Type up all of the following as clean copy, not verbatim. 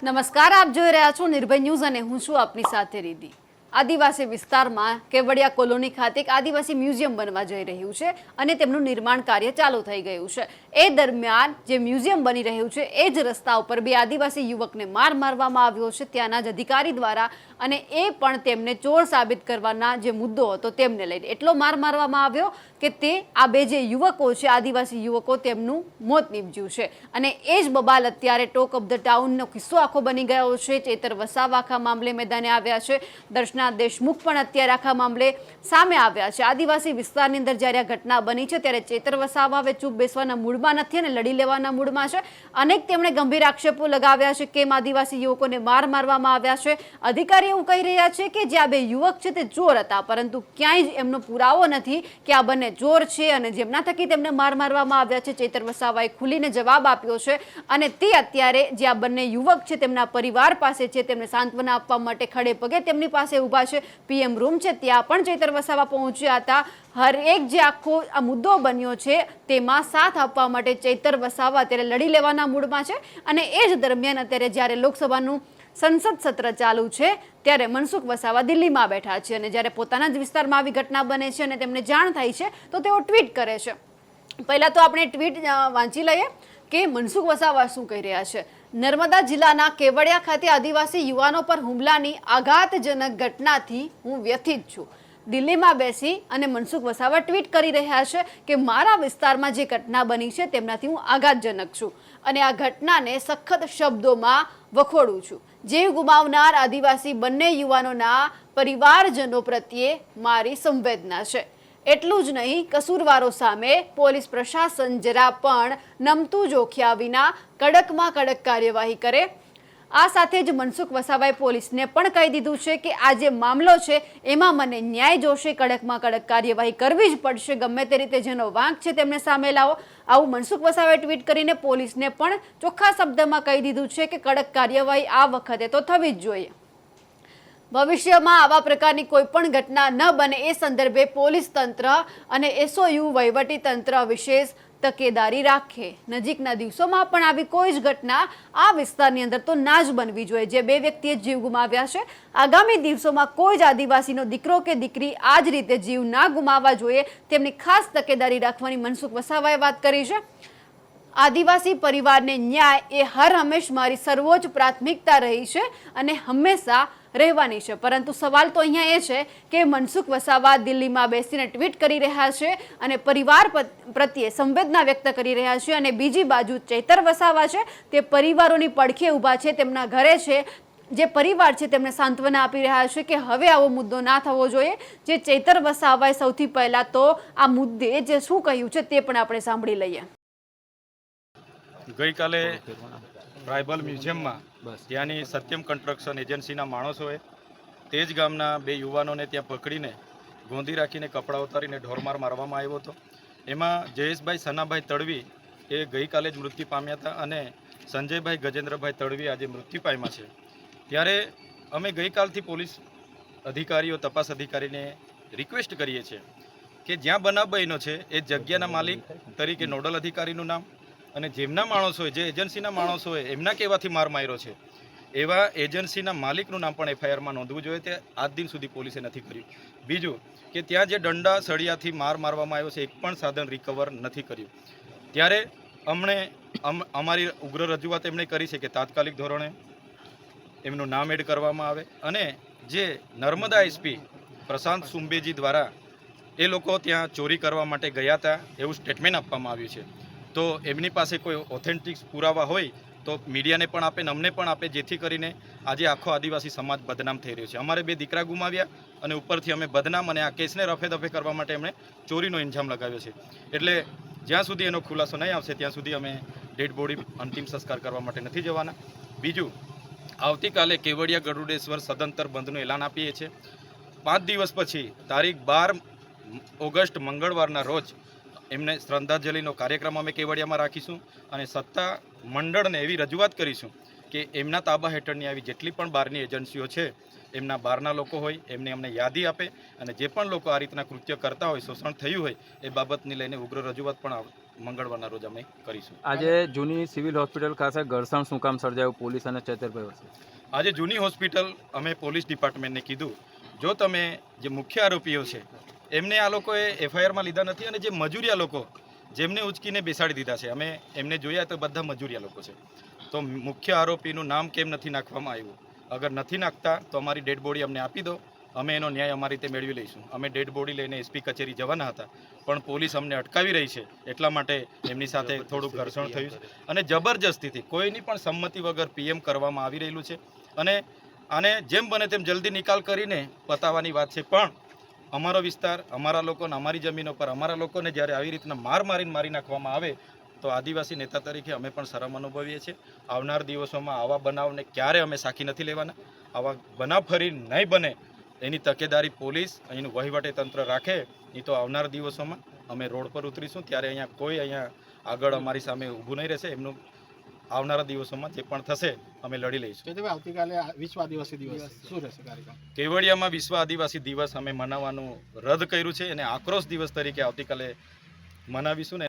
નમસ્કાર, આપ જોઈ રહ્યા છો નિર્ભય ન્યૂઝ અને હું છું આપની સાથે રીધિ। આદિવાસી વિસ્તારમાં કેવડિયા કોલોની ખાતે એક આદિવાસી મ્યુઝિયમ બનવા જઈ રહ્યું છે અને તેમનું નિર્માણ કાર્ય ચાલુ થઈ ગયું છે। એ દરમિયાન જે મ્યુઝિયમ બની રહ્યું છે એ જ રસ્તા ઉપર બે આદિવાસી યુવકને માર મારવામાં આવ્યો છે ત્યાંના જ અધિકારી દ્વારા, અને એ પણ તેમને ચોર સાબિત કરવાના જે મુદ્દો હતો તેમને લઈને એટલો માર મારવામાં આવ્યો કે તે આ બે જે યુવકો છે આદિવાસી યુવકો તેમનું મોત નીપજ્યું છે। અને એ જ બબાલ અત્યારે ટોક ઓફ ધ ટાઉનનો કિસ્સો આખો બની ગયો છે। ચેતર વસાવા આખા મામલે મેદાને આવ્યા છે, દર્શના દેશમુખ પણ અત્યારે આખા મામલે સામે આવ્યા છે। આદિવાસી વિસ્તારની અંદર જ્યારે આ ઘટના બની છે ત્યારે ચેતર વસાવા હવે ચૂપ બેસવાના મૂડમાં નથી અને લડી લેવાના મૂડમાં છે। અનેક તેમણે ગંભીર આક્ષેપો લગાવ્યા છે કેમ આદિવાસી યુવકોને માર મારવામાં આવ્યા છે। અધિકારી એવું કહી રહ્યા છે કે જે આ બે યુવક છે તે ચોર હતા, પરંતુ ક્યાંય જ એમનો પુરાવો નથી કે આ બંને ચોર છે અને જેમના થકી તેમને માર મારવામાં આવ્યા છે। ચેતર વસાવાએ ખુલીને જવાબ આપ્યો છે અને તે અત્યારે જે આ બંને યુવક છે તેમના પરિવાર પાસે છે, તેમને સાંત્વના આપવા માટે ખડે પગે તેમની પાસે ઊભા છે। પીએમ રૂમ છે ત્યાં પણ ચેતર વસાવા પહોંચ્યા હતા। હર એક જે આખો આ મુદ્દો બન્યો છે તેમાં સાથ આપવા માટે ચેતર વસાવા અત્યારે લડી લેવાના મૂડમાં છે। અને એ જ દરમિયાન અત્યારે જ્યારે લોકસભાનું સંસદ સત્ર ચાલુ છે ત્યારે મનસુખ વસાવા દિલ્હીમાં બેઠા છે અને જ્યારે પોતાના જ વિસ્તારમાં આવી ઘટના બને છે અને તેમને જાણ થાય છે તો તેઓ ટ્વીટ કરે છે। પહેલા તો આપણે ટ્વીટ વાંચી લઈએ કે મનસુખ વસાવા શું કહી રહ્યા છે। નર્મદા જિલ્લાના કેવડિયા ખાતે આદિવાસી યુવાનો પર હુમલાની આઘાતજનક ઘટનાથી હું વ્યથિત છું। દિલ્હીમાં બેસી અને મનસુખ વસાવા ટ્વીટ કરી રહ્યા છે કે મારા વિસ્તારમાં જે ઘટના બની છે તેમનાથી હું આઘાતજનક છું અને આ ઘટનાને સખત શબ્દોમાં વખોડું છું। જીવ ગુમાવનાર આદિવાસી બંને યુવાનોના પરિવારજનો પ્રત્યે મારી સંવેદના છે। એટલું જ નહીં, કસૂરવારો સામે પોલીસ પ્રશાસન જરા પણ નમતું જોખ્યા વિના કડકમાં કડક કાર્યવાહી કરે। આ સાથે જ મનસુખ વસાવાએ પોલીસને પણ કહી દીધું છે કે આ જે મામલો છે એમાં મને ન્યાય જોશે, કડકમાં કડક કાર્યવાહી કરવી જ પડશે, ગમે તે રીતે જેનો વાંક છે તેમને સામે લાવો। આવું મનસુખ વસાવાએ ટ્વીટ કરીને પોલીસને પણ ચોખ્ખા શબ્દમાં કહી દીધું છે કે કડક કાર્યવાહી આ વખતે તો થવી જ જોઈએ। ભવિષ્યમાં આવા પ્રકારની કોઈ પણ ઘટના ન બને એ સંદર્ભે પોલીસ તંત્ર અને એસઓયુ વહીવટી તંત્ર વિશેષ તકેદારી રાખે। નજીકના દિવસોમાં પણ આવી કોઈ જ ઘટના આ વિસ્તારની અંદર તો ના જ બનવી જોઈએ। જે બે વ્યક્તિએ જીવ ગુમાવ્યા છે, આગામી દિવસોમાં કોઈ જ આદિવાસીનો દીકરો કે દીકરી આ જ રીતે જીવ ના ગુમાવવા જોઈએ તેમની ખાસ તકેદારી રાખવાની મનસુખ વસાવાએ વાત કરી છે। આદિવાસી પરિવારને ન્યાય એ હર હંમેશ મારી સર્વોચ્ચ પ્રાથમિકતા રહી છે અને હંમેશા રહેવાની છે। પરંતુ સવાલ તો અહીંયા એ છે કે મનસુખ વસાવા દિલ્હીમાં બેસીને ટ્વીટ કરી રહ્યા છે અને પરિવાર પ્રત્યે સંવેદના વ્યક્ત કરી રહ્યા છે, અને બીજી બાજુ ચેતર વસાવા છે તે પરિવારોની પડખે ઊભા છે, તેમના ઘરે છે, જે પરિવાર છે તેમને સાંત્વના આપી રહ્યા છે કે હવે આવો મુદ્દો ના થવો જોઈએ। જે ચેતર વસાવાએ સૌથી પહેલા તો આ મુદ્દે જે શું કહ્યું છે તે પણ આપણે સાંભળી લઈએ। ગઈકાલે ટ્રાઇબલ મ્યુઝિયમમાં ત્યાંની સત્યમ કન્સ્ટ્રક્શન એજન્સીના માણસોએ તે જ ગામના બે યુવાનોને ત્યાં પકડીને ગોંધી રાખીને કપડાં ઉતારીને ઢોરમાર મારવામાં આવ્યો હતો। એમાં જયેશભાઈ સનાભાઈ તડવી એ ગઈકાલે જ મૃત્યુ પામ્યા હતા અને સંજયભાઈ ગજેન્દ્રભાઈ તડવી આજે મૃત્યુ પામ્યા છે। ત્યારે અમે ગઈકાલથી પોલીસ અધિકારીઓ, તપાસ અધિકારીને રિક્વેસ્ટ કરીએ છીએ કે જ્યાં બનાવ બન્યો છે એ જગ્યાના માલિક તરીકે નોડલ અધિકારીનું નામ અને જેમના માણસોએ, જે એજન્સીના માણસોએ એમના કહેવાથી માર માર્યો છે એવા એજન્સીના માલિકનું નામ પણ એફઆઈઆરમાં નોંધવું જોઈએ। તે આજ દિન સુધી પોલીસે નથી કર્યું। બીજું કે ત્યાં જે દંડા સળિયાથી માર મારવામાં આવ્યો છે એક પણ સાધન રિકવર નથી કર્યું। ત્યારે અમારી ઉગ્ર રજૂઆત એમણે કરી છે કે તાત્કાલિક ધોરણે એમનું નામ એડ કરવામાં આવે અને જે નર્મદા એસપી પ્રશાંત સુંબેજી દ્વારા એ લોકો ત્યાં ચોરી કરવા માટે ગયા હતા એવું સ્ટેટમેન્ટ આપવામાં આવ્યું છે। તો એમની પાસે કોઈ ઓથેન્ટિક પુરાવા હોય તો મીડિયાને પણ આપે ને અમને પણ આપે, જેથી કરીને આજે આખો આદિવાસી સમાજ બદનામ થઈ રહ્યો છે। અમારે બે દીકરા ગુમાવ્યા અને ઉપરથી અમે બદનામ, અને આ કેસને રફે દફે કરવા માટે એમણે ચોરીનો ઇલ્ઝામ લગાવ્યો છે। એટલે જ્યાં સુધી એનો ખુલાસો નહીં આવશે ત્યાં સુધી અમે ડેડ બોડી અંતિમ સંસ્કાર કરવા માટે નથી જવાના। બીજું, આવતીકાલે કેવડિયા ગરુડેશ્વર સદંતર બંધનું એલાન આપીએ છીએ। 5 દિવસ પછી તારીખ 12 ઓગસ્ટ મંગળવારના રોજ એમને શ્રદ્ધાંજલિનો કાર્યક્રમ અમે કેવડિયામાં રાખીશું અને સત્તા મંડળને એવી રજૂઆત કરીશું કે એમના તાબા હેઠળની આવી જેટલી પણ બહારની એજન્સીઓ છે, એમના બહારના લોકો હોય એમને અમને યાદી આપે અને જે પણ લોકો આ રીતના કૃત્ય કરતા હોય, શોષણ થયું હોય એ બાબતને લઈને ઉગ્ર રજૂઆત પણ મંગળવારના રોજ અમે કરીશું. આજે જૂની સિવિલ હોસ્પિટલ ખાતે ઘર્ષણ શું કામ સર્જાયું પોલીસ અને ચેતરભાઈ વચ્ચે? આજે જૂની હોસ્પિટલ અમે પોલીસ ડિપાર્ટમેન્ટને કીધું, જો તમે જે મુખ્ય આરોપીઓ છે એમને આ લોકોએ એફઆઈઆરમાં લીધા નથી, અને જે મજૂરિયા લોકો જેમને ઉચકીને બેસાડી દીધા છે, અમે એમને જોયા તો બધા મજૂરિયા લોકો છે, તો મુખ્ય આરોપીનું નામ કેમ નથી નાખવામાં આવ્યું? અગર નથી નાખતા તો અમારી ડેડ બોડી અમને આપી દો, અમે એનો ન્યાય અમારી રીતે મેળવી લઈશું. અમે ડેડ બોડી લઈને એસપી કચેરી જવાના હતા, પણ પોલીસ અમને અટકાવી રહી છે, એટલા માટે એમની સાથે થોડું ઘર્ષણ થયું છે, અને જબરજસ્તીથી કોઈની પણ સંમતિ વગર પીએમ કરવામાં આવી રહેલું છે, અને આને જેમ બને તેમ જલ્દી નિકાલ કરીને પતાવવાની વાત છે. પણ અમારો વિસ્તાર, અમારા લોકોને, અમારી જમીનો પર અમારા લોકોને જ્યારે આવી રીતના મારી નાખવામાં આવે તો આદિવાસી નેતા તરીકે અમે પણ શરમ અનુભવીએ છીએ. આવનાર દિવસોમાં આવા બનાવને ક્યારે અમે સાખી નથી લેવાના. આવા બનાવ ફરી નહીં બને એની તકેદારી પોલીસ, અહીંનું વહીવટી તંત્ર રાખે, નહીં તો આવનાર દિવસોમાં અમે રોડ પર ઉતરીશું. ત્યારે અહીંયા આગળ અમારી સામે ઊભું નહીં રહેશે. એમનું આવનારા દિવસોમાં જે પણ થશે અમે લડી લઈશું. આવતીકાલે વિશ્વ આદિવાસી દિવસ શું રહેશે કાર્યક્રમ? કેવડિયામાં વિશ્વ આદિવાસી દિવસ અમે મનાવવાનું રદ કર્યું છે, અને આક્રોશ દિવસ તરીકે આવતીકાલે મનાવીશું. ને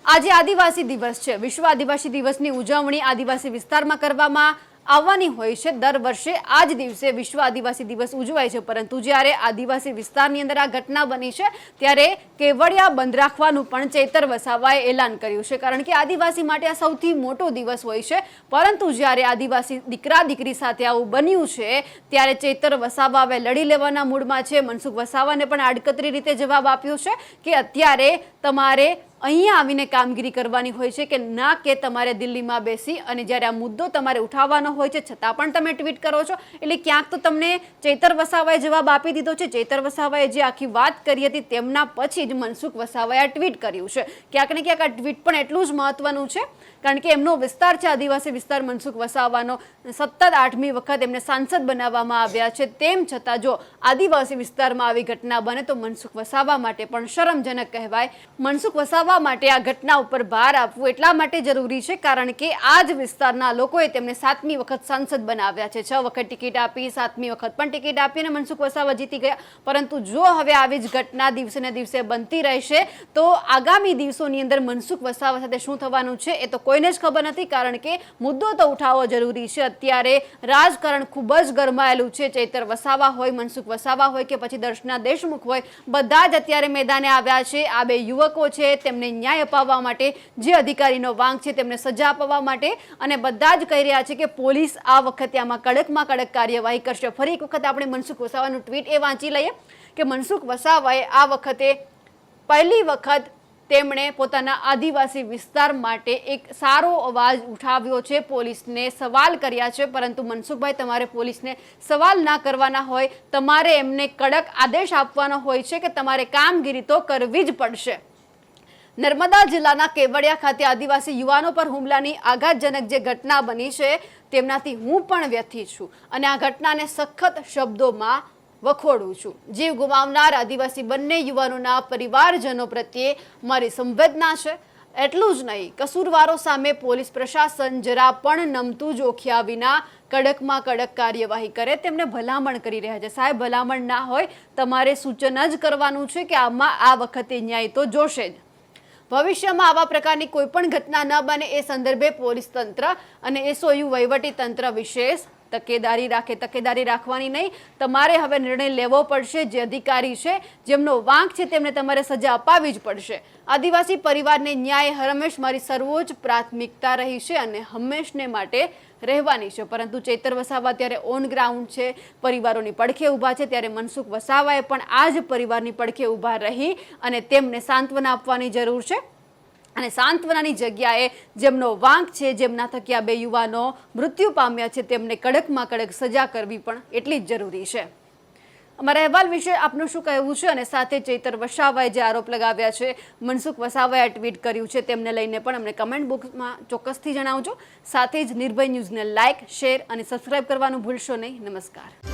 આજે આદિવાસી દિવસ છે. વિશ્વ આદિવાસી દિવસની ઉજવણી આદિવાસી વિસ્તારમાં કરવામાં આવવાની હોય છે. દર વર્ષે આ જ દિવસે વિશ્વ આદિવાસી દિવસ ઉજવાય છે, પરંતુ જ્યારે આદિવાસી વિસ્તારની અંદર આ ઘટના બની છે ત્યારે કેવડિયા બંધ રાખવાનું પણ ચેતર વસાવાએ એલાન કર્યું છે, કારણ કે આદિવાસી માટે આ સૌથી મોટો દિવસ હોય છે. પરંતુ જ્યારે આદિવાસી દીકરા દીકરી સાથે આવું બન્યું છે ત્યારે ચેતર વસાવા હવે લડી લેવાના મૂડમાં છે. મનસુખ વસાવાને પણ આડકતરી રીતે જવાબ આપ્યો છે કે અત્યારે તમારે અહીંયા આવીને કામગીરી કરવાની હોય છે, કે ના કે તમારે દિલ્હીમાં બેસી અને જ્યારે આ મુદ્દો તમારે ઉઠાવવાનો હોય છે છતાં પણ તમે ટ્વીટ કરો છો. એટલે ક્યાંક તો તમને ચેતર વસાવાએ જવાબ આપી દીધો છે. ચેતર વસાવાએ જે આખી વાત કરી હતી તેમના પછી જ મનસુખ વસાવાએ આ ટ્વીટ કર્યું છે. ક્યાંક ને ક્યાંક આ ટ્વીટ પણ એટલું જ મહત્વનું છે, કારણ કે એમનો વિસ્તાર છે આદિવાસી વિસ્તાર મનસુખ વસાવાનો. સતત 8મી વખત એમને સાંસદ બનાવવામાં આવ્યા છે, તેમ છતાં જો આદિવાસી વિસ્તારમાં આવી ઘટના બને તો મનસુખ વસાવા માટે પણ શરમજનક કહેવાય. મનસુખ વસાવા માટે આ ઘટના ઉપર ભાર આપવું એટલા માટે જરૂરી છે કારણ કે આ જ વિસ્તારના લોકોએ તેમને 7મી વખત સાંસદ બનાવ્યા છે. 6 વખત ટિકિટ આપી, 7મી વખત પણ ટિકિટ આપીને મનસુખ વસાવા જીતી ગયા. પરંતુ જો હવે આવી જ ઘટના દિવસે ને દિવસે બનતી રહેશે તો આગામી દિવસોની અંદર મનસુખ વસાવા સાથે શું થવાનું છે એ તો કોઈને જ ખબર નથી, કારણ કે મુદ્દો તો ઉઠાવવો જરૂરી છે. અત્યારે રાજકારણ ખૂબ જ ગરમાયેલું છે. ચેતર વસાવા હોય, મનસુખ વસાવા હોય કે પછી દર્શના દેશમુખ હોય, બધા જ અત્યારે મેદાને આવ્યા છે. આ બે યુવકો છે તેમને ન્યાય અપાવવા માટે, જે અધિકારીનો વાંક છે તેમને સજા અપાવવા માટે, અને બધા જ કહી રહ્યા છે કે પોલીસ આ વખતે આમાં કડકમાં કડક કાર્યવાહી કરશે. ફરી એક વખત આપણે મનસુખ વસાવાનું ટ્વીટ એ વાંચી લઈએ કે મનસુખ વસાવાએ આ વખતે પહેલી વખત તેમણે પોતાના આદિવાસી વિસ્તાર માટે એક સારો અવાજ ઉઠાવ્યો છે, પોલીસને સવાલ કર્યા છે. પરંતુ મનસુખભાઈ, તમારે પોલીસને સવાલ ના કરવાના હોય, તમારે એમને કડક આદેશ આપવાનો હોય છે કે તમારે કામગીરી તો કરવી જ પડશે. નર્મદા જિલ્લાના કેવડિયા ખાતે આદિવાસી યુવાનો પર હુમલાની આઘાતજનક જે ઘટના બની છે તેમનાથી હું પણ વ્યથિત છું, અને આ ઘટનાને સખત શબ્દોમાં વખોડું છું. જીવ ગુમાવનાર આદિવાસી બંને યુવાનોના પરિવારજનો પ્રત્યે મારી સંવેદના છે. એટલું જ નહીં, કસૂરવારો સામે પોલીસ પ્રશાસન જરા પણ નમતું જોખ્યા વિના કડકમાં કડક કાર્યવાહી કરે તેમને ભલામણ કરી રહ્યા છે. સાહેબ, ભલામણ ના હોય, તમારે સૂચન જ કરવાનું છે કે આમાં આ વખતે ન્યાય તો જોશે જ. ભવિષ્યમાં આવા પ્રકારની કોઈ પણ ઘટના ન બને એ સંદર્ભે પોલીસ તંત્ર અને એસઓયુ વહીવટી તંત્ર વિશેષ તકેદારી રાખે. તકેદારી રાખવાની નહીં, તમારે હવે નિર્ણય લેવો પડશે. જે અધિકારી છે, જેમનો વાંક છે, તેમને તમારે સજા અપાવવી જ પડશે. આદિવાસી પરિવારને ન્યાય હંમેશ મારી સર્વોચ્ચ પ્રાથમિકતા રહી છે અને હંમેશને માટે રહેવાની છે. પરંતુ ચેતર વસાવા ત્યારે ઓન ગ્રાઉન્ડ છે, પરિવારોની પડખે ઊભા છે, ત્યારે મનસુખ વસાવાએ પણ આ જ પરિવારની પડખે ઊભા રહી અને તેમને સાંત્વના આપવાની જરૂર છે. અને સાંત્વનાની જગ્યાએ જેમનો વાંક છે, જેમના થકી આ બે યુવાનો મૃત્યુ પામ્યા છે, તેમને કડકમાં કડક સજા કરવી પણ એટલી જ જરૂરી છે. અમારા અહેવાલ વિશે આપનું શું કહેવું છે? અને સાથે ચેતર વસાવાએ જે આરોપ લગાવ્યા છે, મનસુખ વસાવાએ ટ્વીટ કર્યું છે, તેમને લઈને પણ અમને કમેન્ટ બોક્સમાં ચોક્કસથી જણાવજો. સાથે જ નિર્ભય ન્યૂઝને લાઇક, શેર અને સબસ્ક્રાઇબ કરવાનું ભૂલશો નહીં. નમસ્કાર.